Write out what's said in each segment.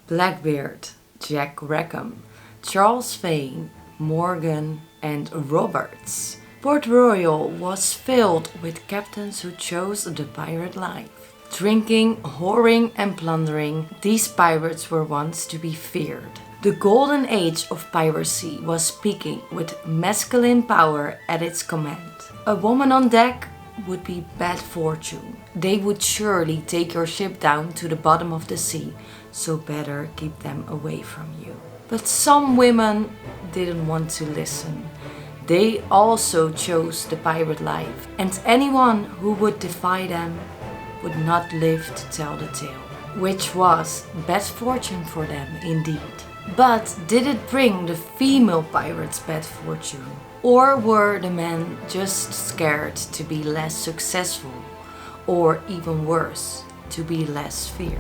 Blackbeard, Jack Rackham, Charles Vane, Morgan and Roberts. Port Royal was filled with captains who chose the pirate life. Drinking, whoring and plundering, these pirates were ones to be feared. The golden age of piracy was peaking with masculine power at its command. A woman on deck would be bad fortune. They would surely take your ship down to the bottom of the sea, so better keep them away from you. But some women didn't want to listen. They also chose the pirate life, and anyone who would defy them would not live to tell the tale, which was bad fortune for them indeed. But did it bring the female pirates bad fortune? Or were the men just scared to be less successful, or even worse, to be less feared?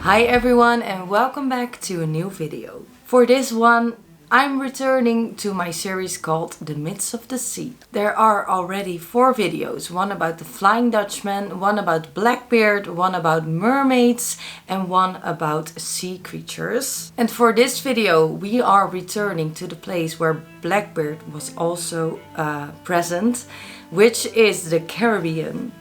Hi everyone and welcome back to a new video. For this one, I'm returning to my series called The Myths of the Sea. There are already 4 videos, one about the Flying Dutchman, one about Blackbeard, one about mermaids and one about sea creatures. And for this video we are returning to the place where Blackbeard was also present, which is the Caribbean.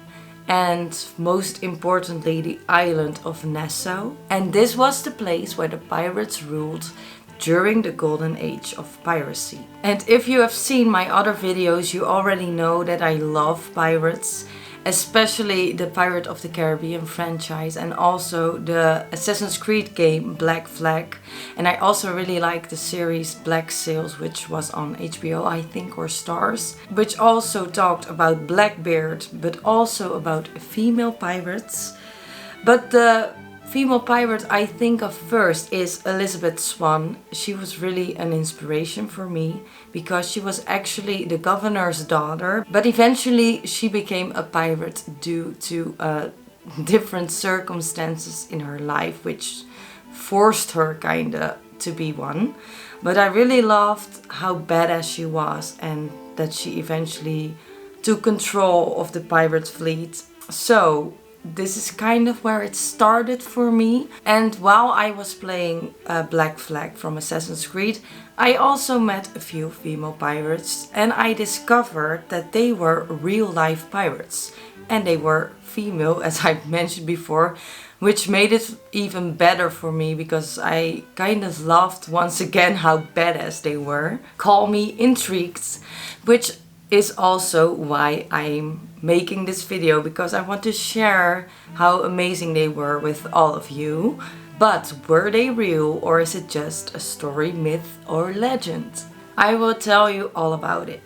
And most importantly the island of Nassau. And this was the place where the pirates ruled during the golden age of piracy. And if you have seen my other videos, you already know that I love pirates, especially the Pirate of the Caribbean franchise and also the Assassin's Creed game Black Flag. And I also really like the series Black Sails, which was on HBO I think, or Stars, which also talked about Blackbeard but also about female pirates. But the female pirate I think of first is Elizabeth Swann. She was really an inspiration for me because she was actually the governor's daughter, but eventually she became a pirate due to different circumstances in her life which forced her kinda to be one. But I really loved how badass she was and that she eventually took control of the pirate fleet. So this is kind of where it started for me. And while I was playing Black Flag from Assassin's Creed, I also met a few female pirates and I discovered that they were real life pirates. And they were female, as I mentioned before, which made it even better for me because I kind of loved once again how badass they were. Call me intrigued, which is also why I'm making this video, because I want to share how amazing they were with all of you. But were they real, or is it just a story, myth or legend? I will tell you all about it.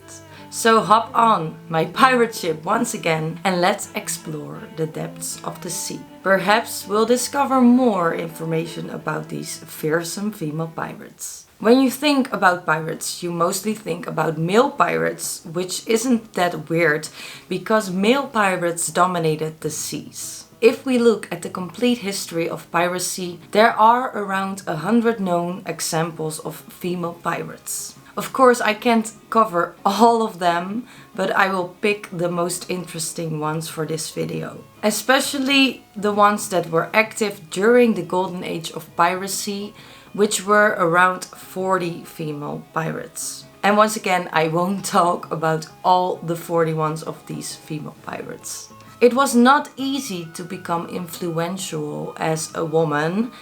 So hop on my pirate ship once again and let's explore the depths of the sea. Perhaps we'll discover more information about these fearsome female pirates. When you think about pirates, you mostly think about male pirates, which isn't that weird because male pirates dominated the seas. If we look at the complete history of piracy, there are around 100 known examples of female pirates. Of course, I can't cover all of them, but I will pick the most interesting ones for this video. Especially the ones that were active during the golden age of piracy, which were around 40 female pirates. And once again, I won't talk about all the 41 of these female pirates. It was not easy to become influential as a woman,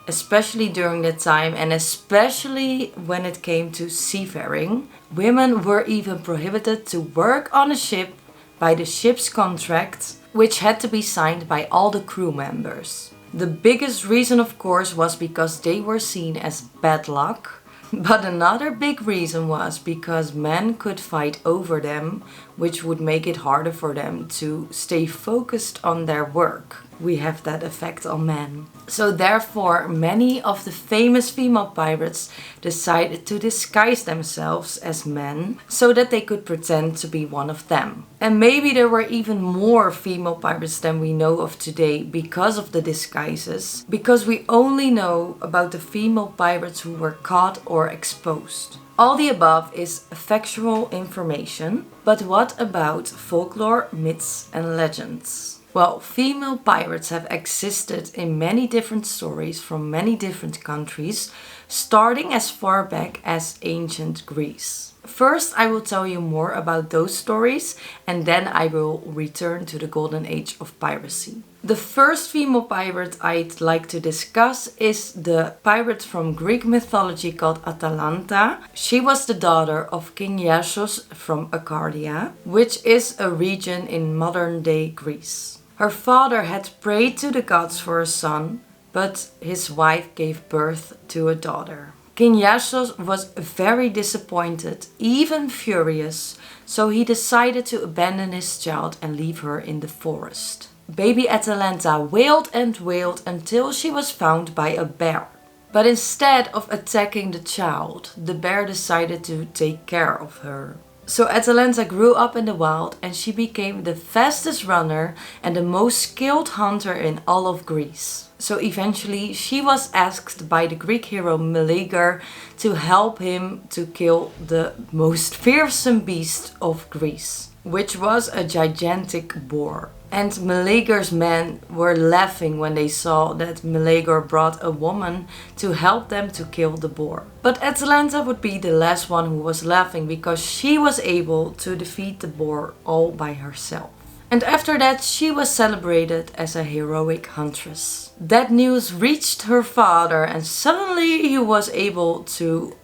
especially during that time and especially when it came to seafaring. Women were even prohibited to work on a ship by the ship's contract, which had to be signed by all the crew members. The biggest reason, of course, was because they were seen as bad luck. But another big reason was because men could fight over them, which would make it harder for them to stay focused on their work. We have that effect on men. So therefore, many of the famous female pirates decided to disguise themselves as men so that they could pretend to be one of them. And maybe there were even more female pirates than we know of today because of the disguises, because we only know about the female pirates who were caught or exposed. All the above is factual information, But what about folklore, myths and legends? Well, female pirates have existed in many different stories from many different countries, starting as far back as ancient Greece. First, I will tell you more about those stories and then I will return to the golden age of piracy. The first female pirate I'd like to discuss is the pirate from Greek mythology called Atalanta. She was the daughter of King Iasos from Caria, which is a region in modern-day Greece. Her father had prayed to the gods for a son, but his wife gave birth to a daughter. King Iasos was very disappointed, even furious, so he decided to abandon his child and leave her in the forest. Baby Atalanta wailed and wailed until she was found by a bear. But instead of attacking the child, the bear decided to take care of her. So Atalanta grew up in the wild and she became the fastest runner and the most skilled hunter in all of Greece. So eventually she was asked by the Greek hero Meleager to help him to kill the most fearsome beast of Greece, which was a gigantic boar. And Meleager's men were laughing when they saw that Meleager brought a woman to help them to kill the boar. But Atalanta would be the last one who was laughing because she was able to defeat the boar all by herself. And after that she was celebrated as a heroic huntress. That news reached her father and suddenly he was able to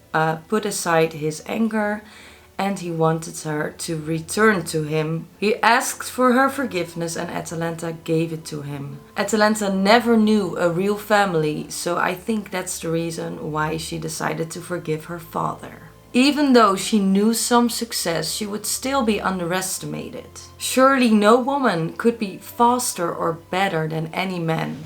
put aside his anger and he wanted her to return to him. He asked for her forgiveness and Atalanta gave it to him. Atalanta never knew a real family, so I think that's the reason why she decided to forgive her father. Even though she knew some success, she would still be underestimated. Surely no woman could be faster or better than any man,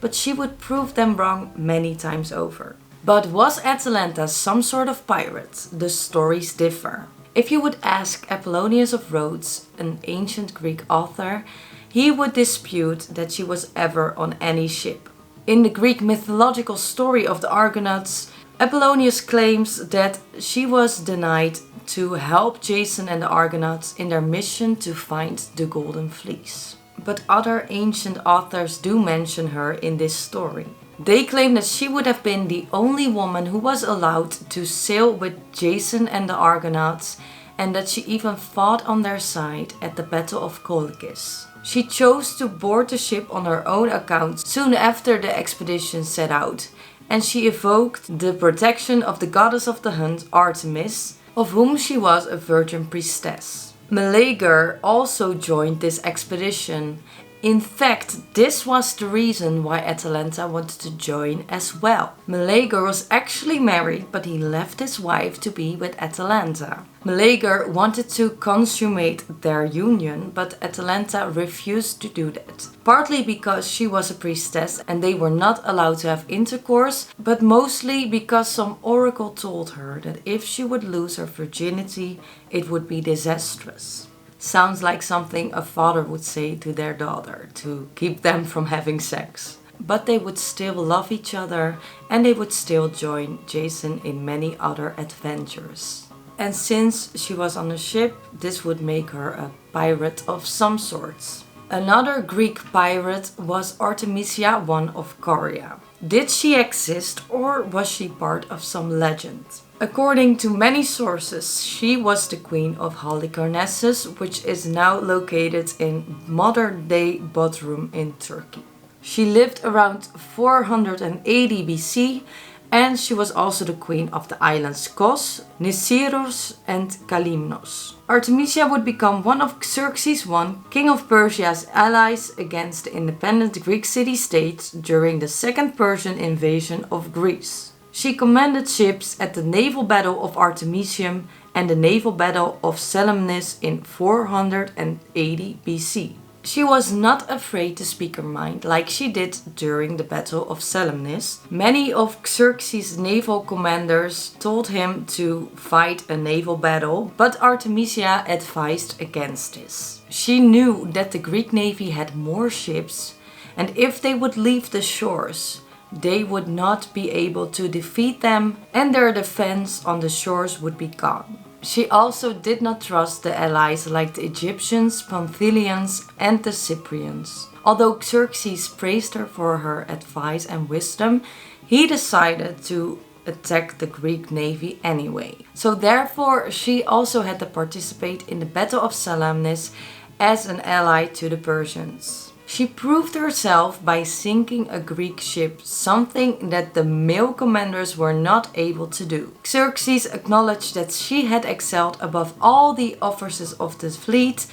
but she would prove them wrong many times over. But was Atalanta some sort of pirate? The stories differ. If you would ask Apollonius of Rhodes, an ancient Greek author, he would dispute that she was ever on any ship. In the Greek mythological story of the Argonauts, Apollonius claims that she was denied to help Jason and the Argonauts in their mission to find the Golden Fleece. But other ancient authors do mention her in this story. They claim that she would have been the only woman who was allowed to sail with Jason and the Argonauts and that she even fought on their side at the Battle of Colchis. She chose to board the ship on her own account soon after the expedition set out, and she evoked the protection of the goddess of the hunt, Artemis, of whom she was a virgin priestess. Meleager also joined this expedition. In fact, this was the reason why Atalanta wanted to join as well. Meleager was actually married, but he left his wife to be with Atalanta. Meleager wanted to consummate their union, but Atalanta refused to do that. Partly because she was a priestess and they were not allowed to have intercourse, but mostly because some oracle told her that if she would lose her virginity, it would be disastrous. Sounds like something a father would say to their daughter to keep them from having sex. But they would still love each other and they would still join Jason in many other adventures. And since she was on a ship, this would make her a pirate of some sorts. Another Greek pirate was Artemisia I of Caria. Did she exist or was she part of some legend? According to many sources, she was the queen of Halicarnassus, which is now located in modern-day Bodrum in Turkey. She lived around 480 BC and she was also the queen of the islands Kos, Nisyros and Kalymnos. Artemisia would become one of Xerxes I, king of Persia's allies against the independent Greek city-states during the Second Persian invasion of Greece. She commanded ships at the naval battle of Artemisium and the naval battle of Salamis in 480 BC. She was not afraid to speak her mind like she did during the battle of Salamis. Many of Xerxes' naval commanders told him to fight a naval battle, but Artemisia advised against this. She knew that the Greek navy had more ships and if they would leave the shores, they would not be able to defeat them and their defense on the shores would be gone. She also did not trust the allies like the Egyptians, Pamphylians and the Cyprians. Although Xerxes praised her for her advice and wisdom, he decided to attack the Greek navy anyway. So therefore she also had to participate in the Battle of Salamis as an ally to the Persians. She proved herself by sinking a Greek ship, something that the male commanders were not able to do. Xerxes acknowledged that she had excelled above all the officers of the fleet,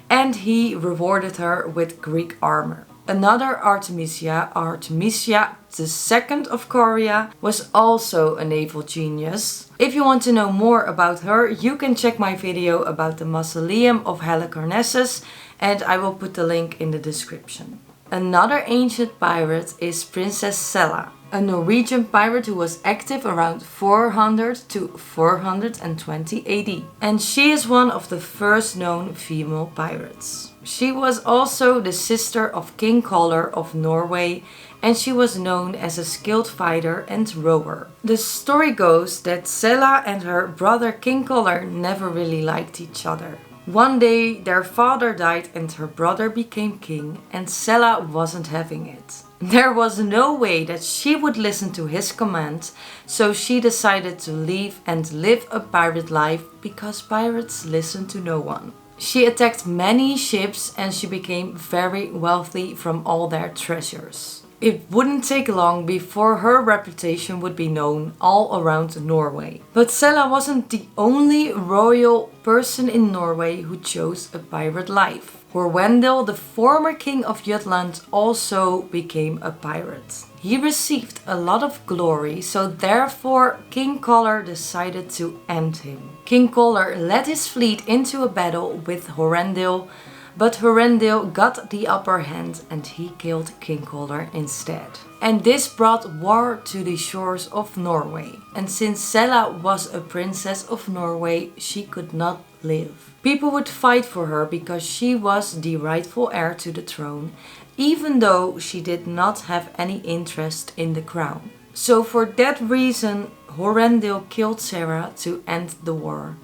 and he rewarded her with Greek armor. Another Artemisia II of Caria, was also a naval genius. If you want to know more about her, you can check my video about the mausoleum of Halicarnassus, and I will put the link in the description. Another ancient pirate is Princess Sela, a Norwegian pirate who was active around 400 to 420 AD. And she is one of the first known female pirates. She was also the sister of King Collar of Norway, and she was known as a skilled fighter and rower. The story goes that Sela and her brother King Collar never really liked each other. One day their father died and her brother became king, and Sela wasn't having it. There was no way that she would listen to his command, so she decided to leave and live a pirate life because pirates listen to no one. She attacked many ships and she became very wealthy from all their treasures. It wouldn't take long before her reputation would be known all around Norway. But Sela wasn't the only royal person in Norway who chose a pirate life. Horwendil, the former king of Jutland, also became a pirate. He received a lot of glory, so therefore King Collar decided to end him. King Collar led his fleet into a battle with Horwendil, but Horwendil got the upper hand and he killed King Collar instead. And this brought war to the shores of Norway. And since Sela was a princess of Norway, she could not live. People would fight for her because she was the rightful heir to the throne, even though she did not have any interest in the crown. So for that reason, Horwendil killed Sarah to end the war.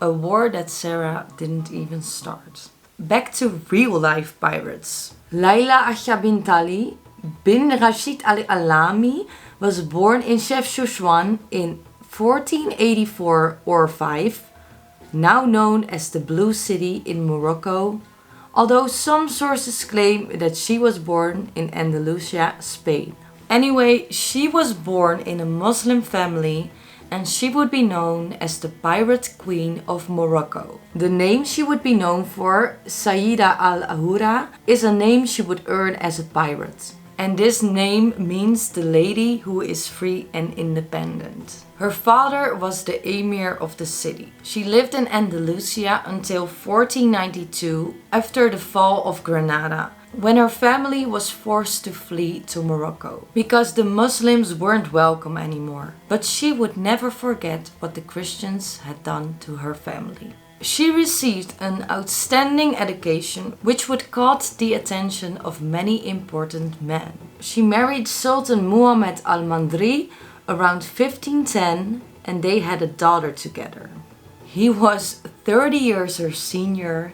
A war that Sarah didn't even start. Back to real life pirates. Laila Asha bint Ali bin Rashid al-Alami was born in Chefchaouen in 1484 or 5, now known as the Blue City in Morocco, although some sources claim that she was born in Andalusia, Spain. Anyway, she was born in a Muslim family and she would be known as the Pirate Queen of Morocco. The name she would be known for, Sayyida al-Hurra, is a name she would earn as a pirate. And this name means the lady who is free and independent. Her father was the emir of the city. She lived in Andalusia until 1492, after the fall of Granada, when her family was forced to flee to Morocco because the Muslims weren't welcome anymore. But she would never forget what the Christians had done to her family. She received an outstanding education which would caught the attention of many important men. She married Sultan Muhammad al-Mandri around 1510 and they had a daughter together. He was 30 years her senior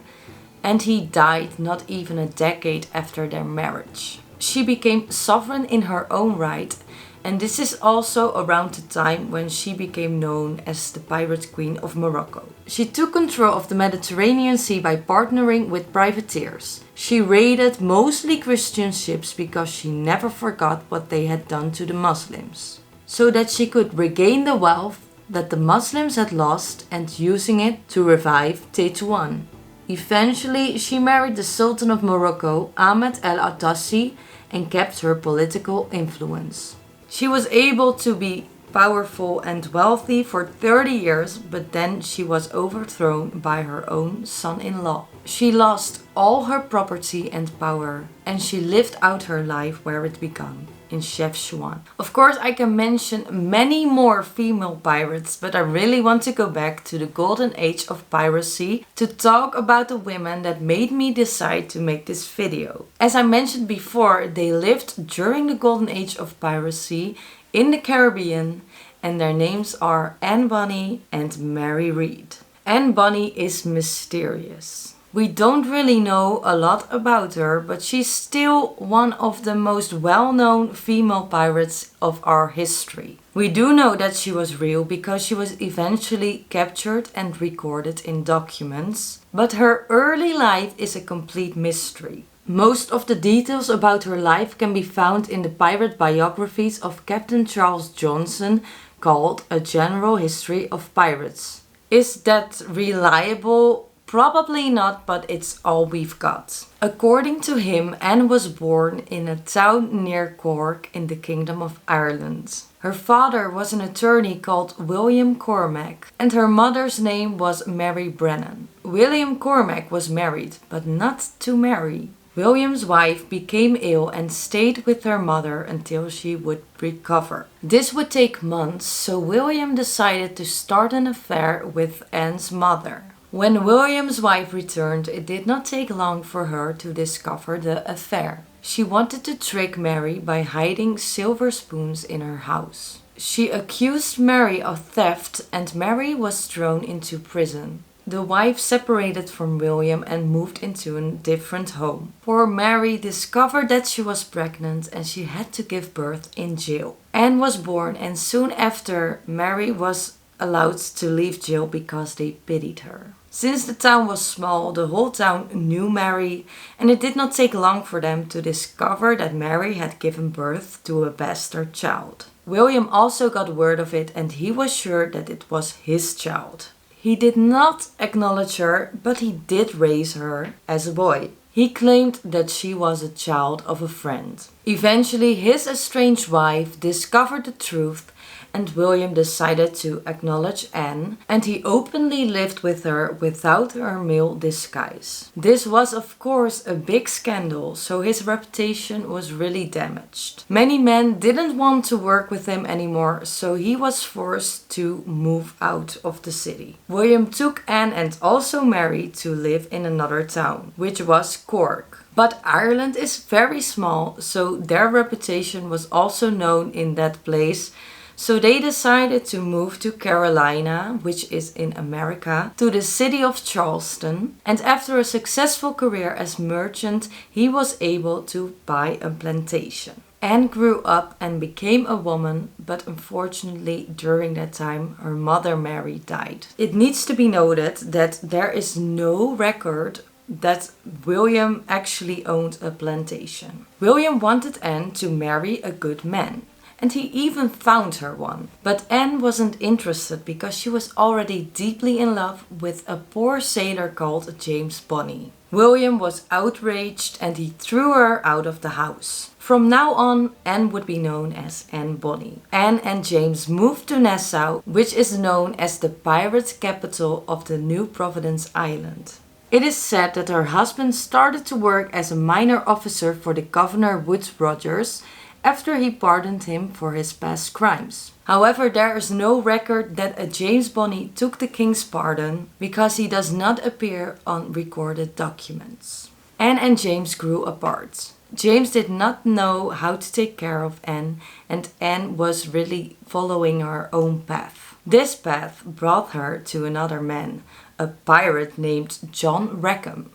and he died not even a decade after their marriage. She became sovereign in her own right, and this is also around the time when she became known as the Pirate Queen of Morocco. She took control of the Mediterranean Sea by partnering with privateers. She raided mostly Christian ships because she never forgot what they had done to the Muslims, so that she could regain the wealth that the Muslims had lost and using it to revive Tetuan. Eventually, she married the Sultan of Morocco, Ahmed el-Atassi, and kept her political influence. She was able to be powerful and wealthy for 30 years, but then she was overthrown by her own son-in-law. She lost all her property and power, and she lived out her life where it began, in Chefchaouen. Of course, I can mention many more female pirates, but I really want to go back to the golden age of piracy to talk about the women that made me decide to make this video. As I mentioned before, they lived during the golden age of piracy in the Caribbean, and their names are Anne Bonny and Mary Read. Anne Bonny is mysterious. We don't really know a lot about her, but she's still one of the most well-known female pirates of our history. We do know that she was real because she was eventually captured and recorded in documents, but her early life is a complete mystery. Most of the details about her life can be found in the pirate biographies of Captain Charles Johnson called A General History of Pirates. Is that reliable? Probably not, but it's all we've got. According to him, Anne was born in a town near Cork in the Kingdom of Ireland. Her father was an attorney called William Cormac, and her mother's name was Mary Brennan. William Cormac was married, but not to marry. William's wife became ill and stayed with her mother until she would recover. This would take months, so William decided to start an affair with Anne's mother. When William's wife returned, it did not take long for her to discover the affair. She wanted to trick Mary by hiding silver spoons in her house. She accused Mary of theft and Mary was thrown into prison. The wife separated from William and moved into a different home. Poor Mary discovered that she was pregnant and she had to give birth in jail. Anne was born and soon after Mary was allowed to leave jail because they pitied her. Since the town was small, the whole town knew Mary, and it did not take long for them to discover that Mary had given birth to a bastard child. William also got word of it and he was sure that it was his child. He did not acknowledge her, but he did raise her as a boy. He claimed that she was a child of a friend. Eventually, his estranged wife discovered the truth and William decided to acknowledge Anne, and he openly lived with her without her male disguise. This was of course a big scandal, so his reputation was really damaged. Many men didn't want to work with him anymore, so he was forced to move out of the city. William took Anne and also Mary to live in another town, which was Cork. But Ireland is very small, so their reputation was also known in that place. So they decided to move to Carolina, which is in America, to the city of Charleston. And after a successful career as merchant, he was able to buy a plantation. Anne grew up and became a woman, but unfortunately during that time her mother Mary died. It needs to be noted that there is no record that William actually owned a plantation. William wanted Anne to marry a good man. And he even found her one. But Anne wasn't interested because she was already deeply in love with a poor sailor called James Bonny. William was outraged and he threw her out of the house. From now on, Anne would be known as Anne Bonny. Anne and James moved to Nassau, which is known as the pirate capital of the New Providence Island. It is said that her husband started to work as a minor officer for the Governor Woodes Rogers after he pardoned him for his past crimes. However, there is no record that a James Bonny took the king's pardon because he does not appear on recorded documents. Anne and James grew apart. James did not know how to take care of Anne, and Anne was really following her own path. This path brought her to another man, a pirate named John Rackham,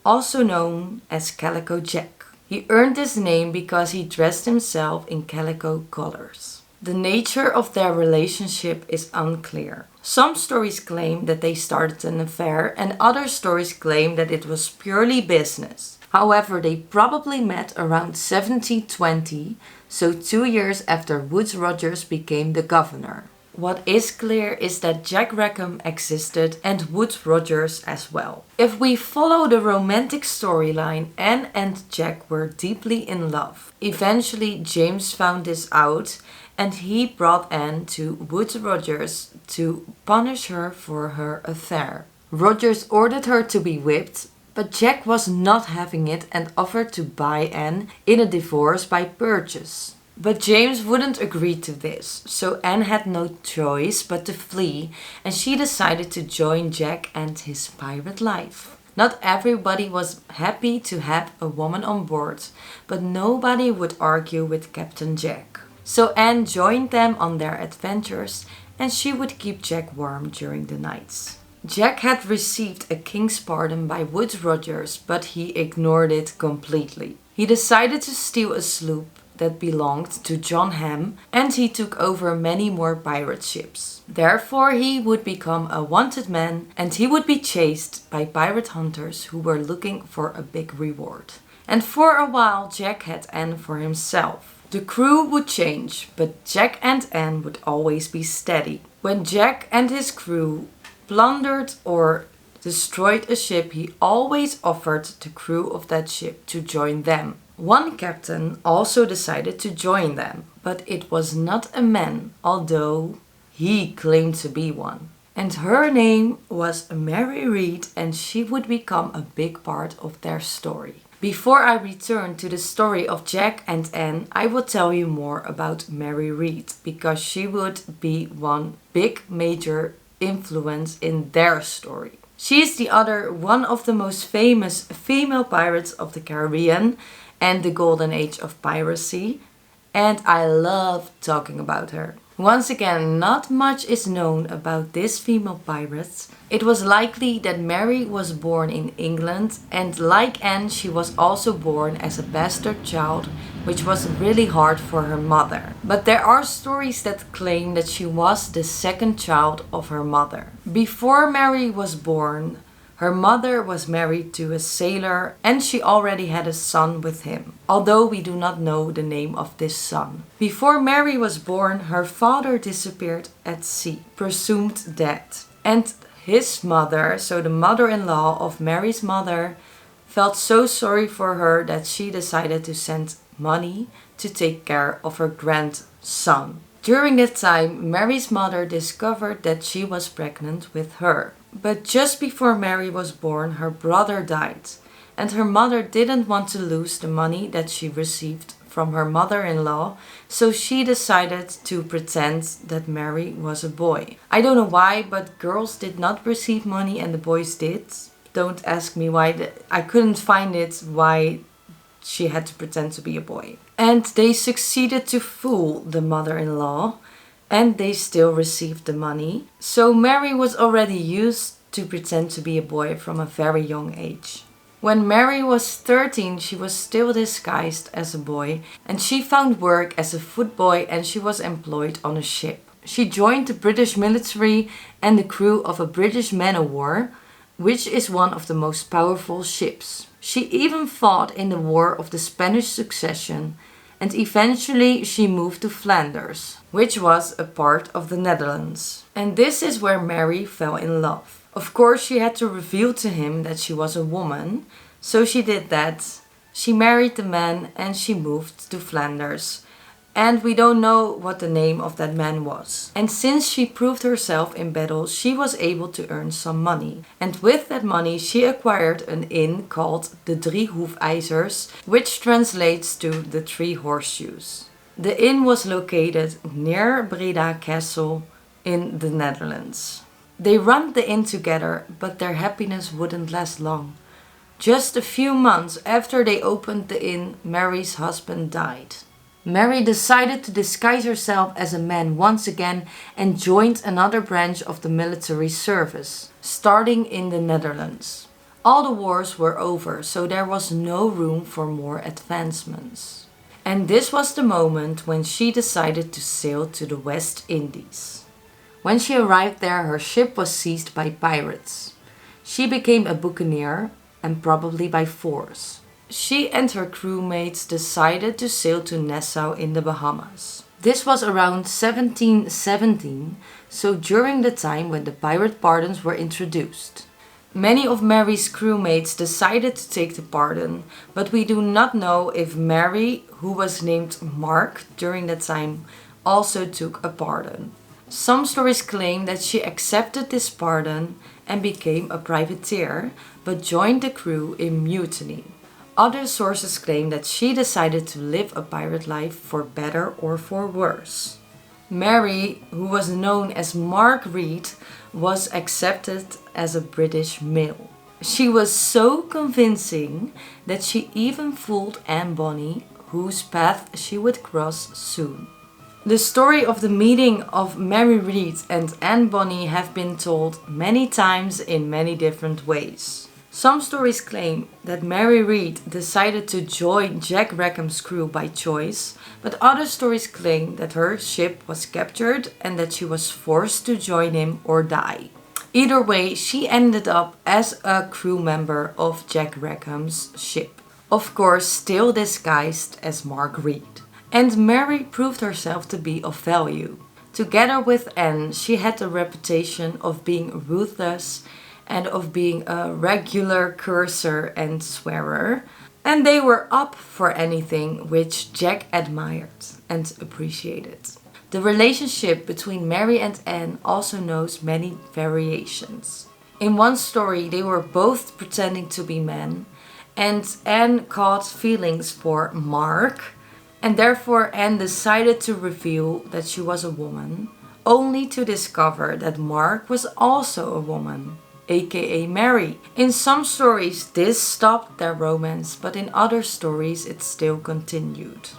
also known as Calico Jack. He earned this name because he dressed himself in calico colors. The nature of their relationship is unclear. Some stories claim that they started an affair and other stories claim that it was purely business. However, they probably met around 1720, so 2 years after Woodes Rogers became the governor. What is clear is that Jack Rackham existed and Woodes Rogers as well. If we follow the romantic storyline, Anne and Jack were deeply in love. Eventually, James found this out and he brought Anne to Woodes Rogers to punish her for her affair. Rogers ordered her to be whipped, but Jack was not having it and offered to buy Anne in a divorce by purchase. But James wouldn't agree to this, so Anne had no choice but to flee, and she decided to join Jack and his pirate life. Not everybody was happy to have a woman on board, but nobody would argue with Captain Jack. So Anne joined them on their adventures, and she would keep Jack warm during the nights. Jack had received a king's pardon by Woodes Rogers, but he ignored it completely. He decided to steal a sloop that belonged to John Ham, and he took over many more pirate ships. Therefore, he would become a wanted man, and he would be chased by pirate hunters who were looking for a big reward. And for a while, Jack had Anne for himself. The crew would change, but Jack and Anne would always be steady. When Jack and his crew plundered or destroyed a ship, he always offered the crew of that ship to join them. One captain also decided to join them, but it was not a man, although he claimed to be one. And her name was Mary Read, and she would become a big part of their story. Before I return to the story of Jack and Anne, I will tell you more about Mary Read, because she would be one big major influence in their story. She is one of the most famous female pirates of the Caribbean and the golden age of piracy, and I love talking about her. Once again, not much is known about this female pirate. It was likely that Mary was born in England, and like Anne, she was also born as a bastard child, which was really hard for her mother. But there are stories that claim that she was the second child of her mother. Before Mary was born, her mother was married to a sailor, and she already had a son with him, although we do not know the name of this son. Before Mary was born, her father disappeared at sea, presumed dead. And his mother, so the mother-in-law of Mary's mother, felt so sorry for her that she decided to send money to take care of her grandson. During that time, Mary's mother discovered that she was pregnant with her. But just before Mary was born, her brother died, and her mother didn't want to lose the money that she received from her mother-in-law, so she decided to pretend that Mary was a boy. I don't know why, but girls did not receive money and the boys did. Don't ask me why. I couldn't find it why she had to pretend to be a boy. And they succeeded to fool the mother-in-law, and they still received the money. So Mary was already used to pretend to be a boy from a very young age. When Mary was 13, she was still disguised as a boy, and she found work as a footboy, and she was employed on a ship. She joined the British military and the crew of a British man-of-war, which is one of the most powerful ships. She even fought in the War of the Spanish Succession, and eventually she moved to Flanders, which was a part of the Netherlands. And this is where Mary fell in love. Of course, she had to reveal to him that she was a woman, so she did that. She married the man and she moved to Flanders. And we don't know what the name of that man was. And since she proved herself in battle, she was able to earn some money. And with that money, she acquired an inn called the Drie Hoefijzers, which translates to the Three Horseshoes. The inn was located near Breda Castle in the Netherlands. They run the inn together, but their happiness wouldn't last long. Just a few months after they opened the inn, Mary's husband died. Mary decided to disguise herself as a man once again and joined another branch of the military service, starting in the Netherlands. All the wars were over, so there was no room for more advancements. And this was the moment when she decided to sail to the West Indies. When she arrived there, her ship was seized by pirates. She became a buccaneer, and probably by force. She and her crewmates decided to sail to Nassau in the Bahamas. This was around 1717, so during the time when the pirate pardons were introduced. Many of Mary's crewmates decided to take the pardon, but we do not know if Mary, who was named Mark during that time, also took a pardon. Some stories claim that she accepted this pardon and became a privateer, but joined the crew in mutiny. Other sources claim that she decided to live a pirate life for better or for worse. Mary, who was known as Mark Read, was accepted as a British male. She was so convincing that she even fooled Anne Bonny, whose path she would cross soon. The story of the meeting of Mary Read and Anne Bonny have been told many times in many different ways. Some stories claim that Mary Read decided to join Jack Rackham's crew by choice, but other stories claim that her ship was captured and that she was forced to join him or die. Either way, she ended up as a crew member of Jack Rackham's ship. Of course, still disguised as Mark Read. And Mary proved herself to be of value. Together with Anne, she had the reputation of being ruthless and of being a regular curser and swearer. And they were up for anything which Jack admired and appreciated. The relationship between Mary and Anne also knows many variations. In one story, they were both pretending to be men, and Anne caught feelings for Mark, and therefore Anne decided to reveal that she was a woman, only to discover that Mark was also a woman, aka Mary. In some stories this stopped their romance, but in other stories it still continued.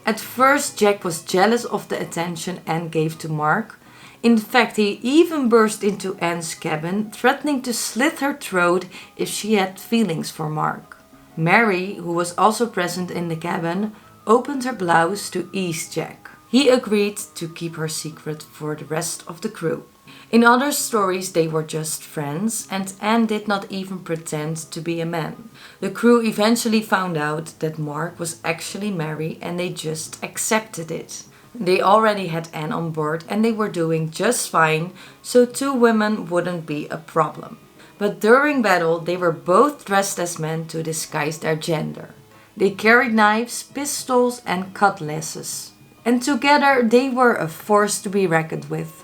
At first Jack was jealous of the attention Anne gave to Mark. In fact, he even burst into Anne's cabin, threatening to slit her throat if she had feelings for Mark. Mary, who was also present in the cabin, opened her blouse to ease Jack. He agreed to keep her secret for the rest of the crew. In other stories they were just friends and Anne did not even pretend to be a man. The crew eventually found out that Mark was actually Mary and they just accepted it. They already had Anne on board and they were doing just fine, so two women wouldn't be a problem. But during battle they were both dressed as men to disguise their gender. They carried knives, pistols and cutlasses. And together they were a force to be reckoned with.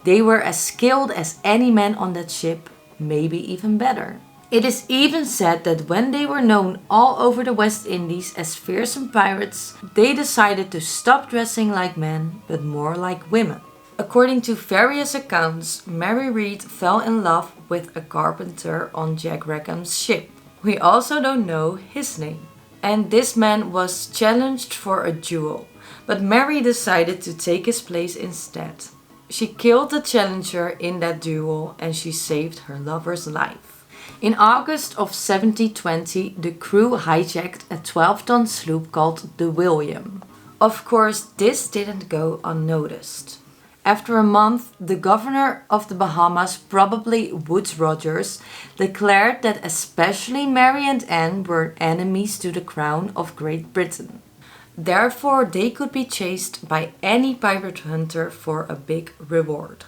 They were as skilled as any man on that ship, maybe even better. It is even said that when they were known all over the West Indies as fearsome pirates, they decided to stop dressing like men, but more like women. According to various accounts, Mary Read fell in love with a carpenter on Jack Rackham's ship. We also don't know his name. And this man was challenged for a duel, but Mary decided to take his place instead. She killed the challenger in that duel and she saved her lover's life. In August of 1720, the crew hijacked a 12-ton sloop called the William. Of course, this didn't go unnoticed. After a month, the governor of the Bahamas, probably Woodes Rogers, declared that especially Mary and Anne were enemies to the crown of Great Britain. Therefore, they could be chased by any pirate hunter for a big reward.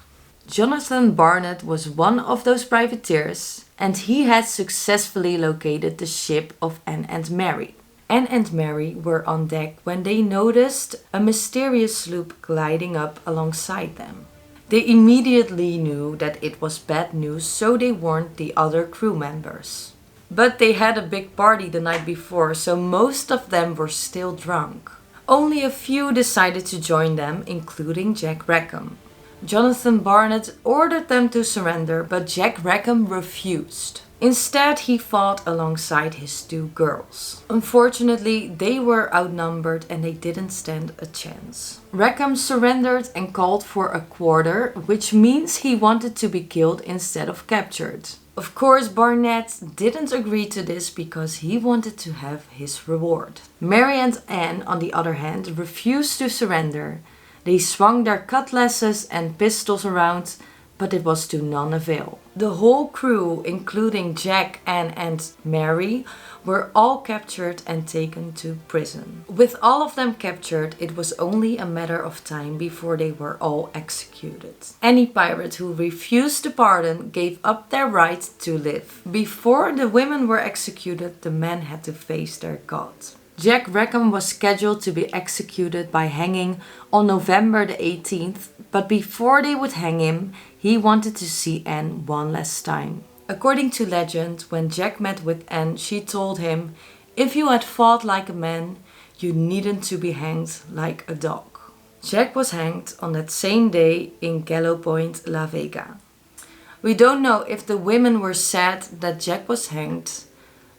Jonathan Barnett was one of those privateers, and he had successfully located the ship of Anne and Mary. Anne and Mary were on deck when they noticed a mysterious sloop gliding up alongside them. They immediately knew that it was bad news, so they warned the other crew members. But they had a big party the night before, so most of them were still drunk. Only a few decided to join them, including Jack Rackham. Jonathan Barnett ordered them to surrender, but Jack Rackham refused. Instead, he fought alongside his two girls. Unfortunately, they were outnumbered and they didn't stand a chance. Rackham surrendered and called for a quarter, which means he wanted to be killed instead of captured. Of course, Barnett didn't agree to this because he wanted to have his reward. Mary and Anne, on the other hand, refused to surrender. They swung their cutlasses and pistols around, but it was to none avail. The whole crew, including Jack, Anne and Mary, were all captured and taken to prison. With all of them captured, it was only a matter of time before they were all executed. Any pirate who refused to pardon gave up their right to live. Before the women were executed, the men had to face their god. Jack Rackham was scheduled to be executed by hanging on November the 18th, but before they would hang him, he wanted to see Anne one last time. According to legend, when Jack met with Anne, she told him, "If you had fought like a man, you needn't to be hanged like a dog." Jack was hanged on that same day in Gallows Point, La Vega. We don't know if the women were sad that Jack was hanged,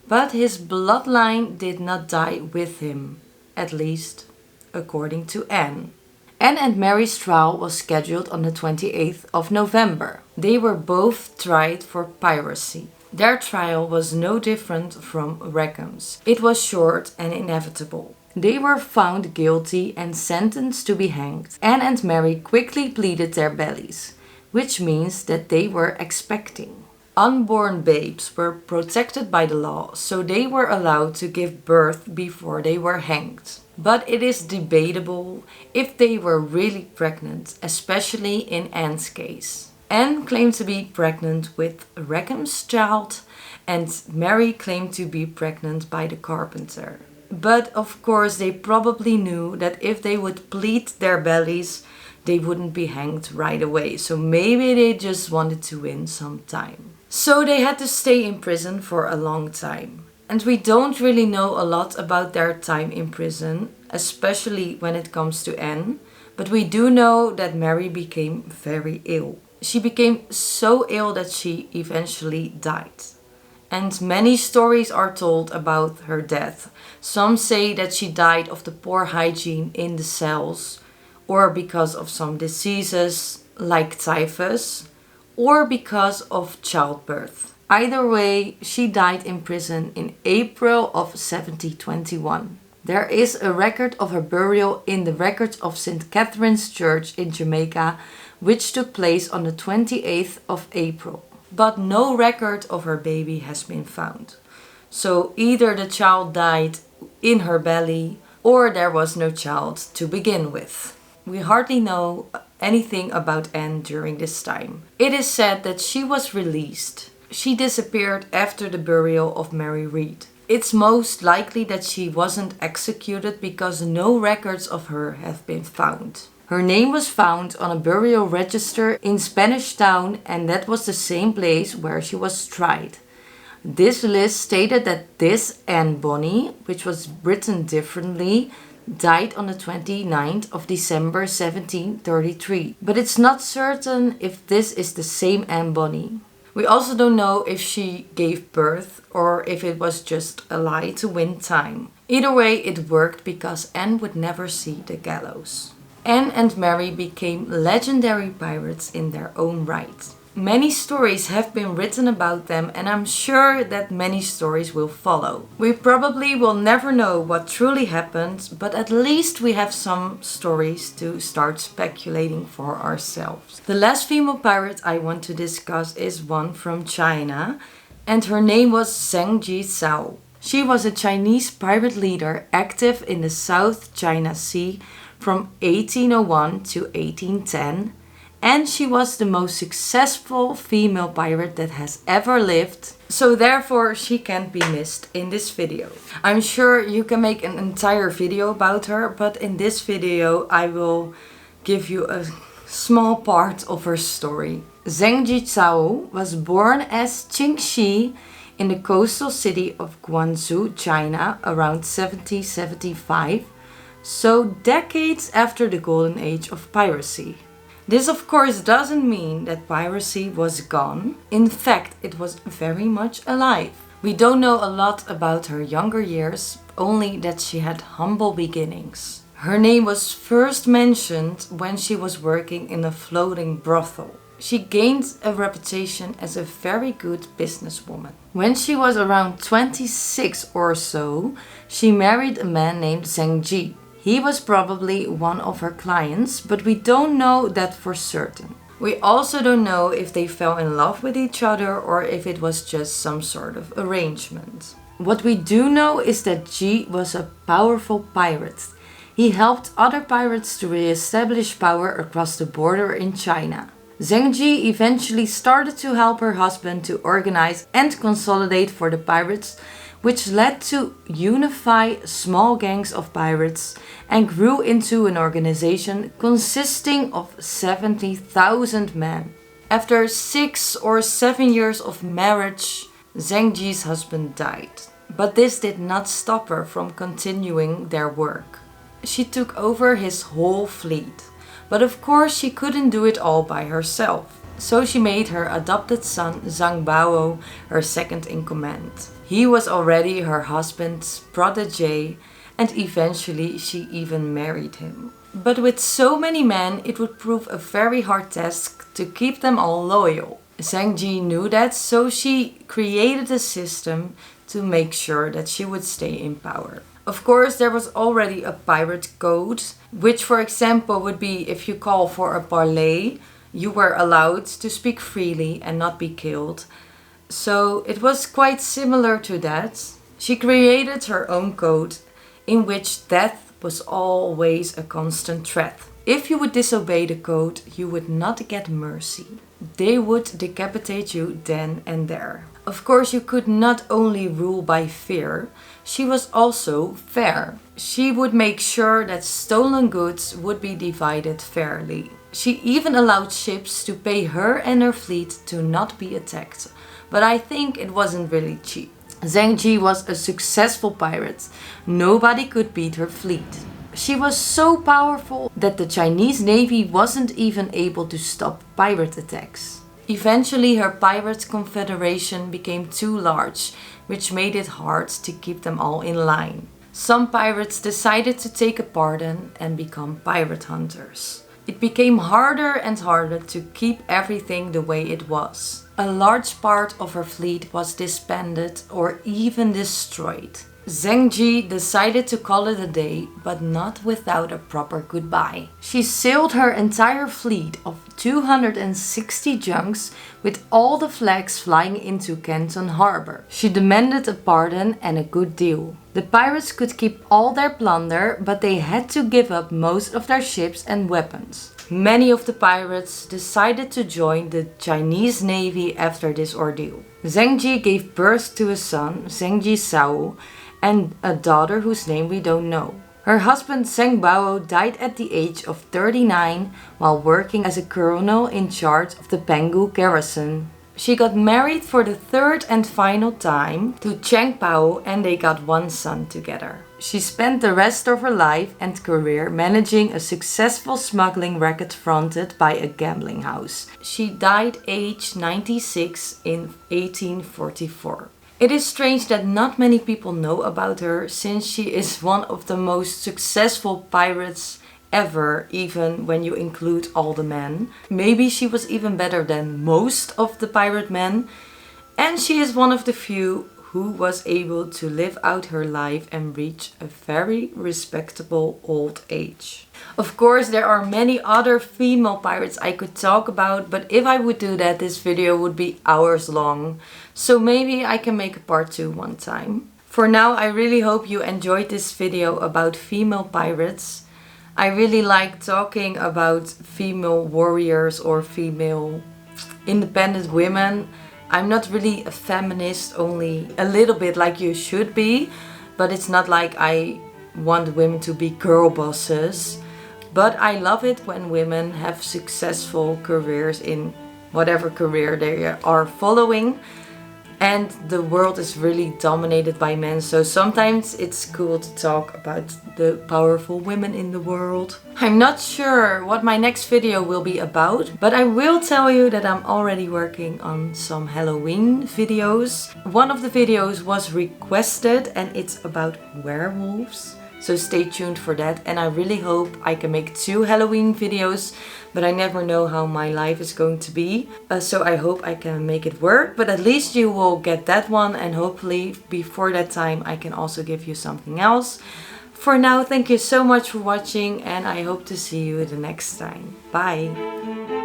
but his bloodline did not die with him, at least according to Anne. Anne and Mary's trial was scheduled on the 28th of November. They were both tried for piracy. Their trial was no different from Rackham's. It was short and inevitable. They were found guilty and sentenced to be hanged. Anne and Mary quickly pleaded their bellies, which means that they were expecting. Unborn babes were protected by the law, so they were allowed to give birth before they were hanged. But it is debatable if they were really pregnant, especially in Anne's case. Anne claimed to be pregnant with Rackham's child, and Mary claimed to be pregnant by the carpenter. But of course they probably knew that if they would plead their bellies, they wouldn't be hanged right away. So maybe they just wanted to win some time. So they had to stay in prison for a long time. And we don't really know a lot about their time in prison, especially when it comes to Anne. But we do know that Mary became very ill. She became so ill that she eventually died. And many stories are told about her death. Some say that she died of the poor hygiene in the cells, or because of some diseases like typhus, or because of childbirth. Either way, she died in prison in April of 1721. There is a record of her burial in the records of St. Catherine's Church in Jamaica, which took place on the 28th of April. But no record of her baby has been found. So either the child died in her belly, or there was no child to begin with. We hardly know anything about Anne during this time. It is said that she was released. She disappeared after the burial of Mary Read. It's most likely that she wasn't executed because no records of her have been found. Her name was found on a burial register in Spanish Town, and that was the same place where she was tried. This list stated that this Anne Bonny, which was written differently, died on the 29th of December 1733. But it's not certain if this is the same Anne Bonny. We also don't know if she gave birth or if it was just a lie to win time. Either way, it worked because Anne would never see the gallows. Anne and Mary became legendary pirates in their own right. Many stories have been written about them, and I'm sure that many stories will follow. We probably will never know what truly happened, but at least we have some stories to start speculating for ourselves. The last female pirate I want to discuss is one from China, and her name was Zheng Yi Sao. She was a Chinese pirate leader active in the South China Sea from 1801 to 1810. And she was the most successful female pirate that has ever lived. So therefore she can't be missed in this video. I'm sure you can make an entire video about her, but in this video I will give you a small part of her story. Zheng Yi Sao was born as Qingxi in the coastal city of Guangzhou, China around 1775, so decades after the golden age of piracy. This of course doesn't mean that piracy was gone. In fact, it was very much alive. We don't know a lot about her younger years, only that she had humble beginnings. Her name was first mentioned when she was working in a floating brothel. She gained a reputation as a very good businesswoman. When she was around 26 or so, she married a man named Zheng Yi. He was probably one of her clients, but we don't know that for certain. We also don't know if they fell in love with each other or if it was just some sort of arrangement. What we do know is that Yi was a powerful pirate. He helped other pirates to re-establish power across the border in China. Zheng Yi eventually started to help her husband to organize and consolidate for the pirates, which led to unify small gangs of pirates and grew into an organization consisting of 70,000 men. After 6 or 7 years of marriage, Zheng Yi's husband died. But this did not stop her from continuing their work. She took over his whole fleet. But of course she couldn't do it all by herself. So she made her adopted son Zhang Bao her second in command. He was already her husband's protege, and eventually she even married him. But with so many men, it would prove a very hard task to keep them all loyal. Zheng Yi knew that, so she created a system to make sure that she would stay in power. Of course, there was already a pirate code, which for example would be if you call for a parley, you were allowed to speak freely and not be killed. So it was quite similar to that. She created her own code in which death was always a constant threat. If you would disobey the code, you would not get mercy. They would decapitate you then and there. Of course, you could not only rule by fear, she was also fair. She would make sure that stolen goods would be divided fairly. She even allowed ships to pay her and her fleet to not be attacked. But I think it wasn't really cheap. Zheng Yi was a successful pirate. Nobody could beat her fleet. She was so powerful that the Chinese navy wasn't even able to stop pirate attacks. Eventually her pirate confederation became too large, which made it hard to keep them all in line. Some pirates decided to take a pardon and become pirate hunters. It became harder and harder to keep everything the way it was. A large part of her fleet was disbanded or even destroyed. Zheng Yi decided to call it a day, but not without a proper goodbye. She sailed her entire fleet of 260 junks with all the flags flying into Canton Harbor. She demanded a pardon and a good deal. The pirates could keep all their plunder, but they had to give up most of their ships and weapons. Many of the pirates decided to join the Chinese navy after this ordeal. Zheng Yi gave birth to a son, Zheng Yi Sao, and a daughter whose name we don't know. Her husband Zheng Bao died at the age of 39 while working as a colonel in charge of the Penghu garrison. She got married for the third and final time to Cheng Pao and they got one son together. She spent the rest of her life and career managing a successful smuggling racket fronted by a gambling house. She died aged 96 in 1844. It is strange that not many people know about her since she is one of the most successful pirates ever, even when you include all the men. Maybe she was even better than most of the pirate men. And she is one of the few who was able to live out her life and reach a very respectable old age. Of course, there are many other female pirates I could talk about, but if I would do that, this video would be hours long. So maybe I can make a part 2 one time. For now, I really hope you enjoyed this video about female pirates. I really like talking about female warriors or female independent women. I'm not really a feminist, only a little bit like you should be, but it's not like I want women to be girl bosses. But I love it when women have successful careers in whatever career they are following. And the world is really dominated by men, so sometimes it's cool to talk about the powerful women in the world. I'm not sure what my next video will be about, but I will tell you that I'm already working on some Halloween videos. One of the videos was requested and it's about werewolves. So stay tuned for that, and I really hope I can make 2 Halloween videos, but I never know how my life is going to be. So I hope I can make it work, but at least you will get that one, and hopefully before that time I can also give you something else. For now, thank you so much for watching and I hope to see you the next time. Bye!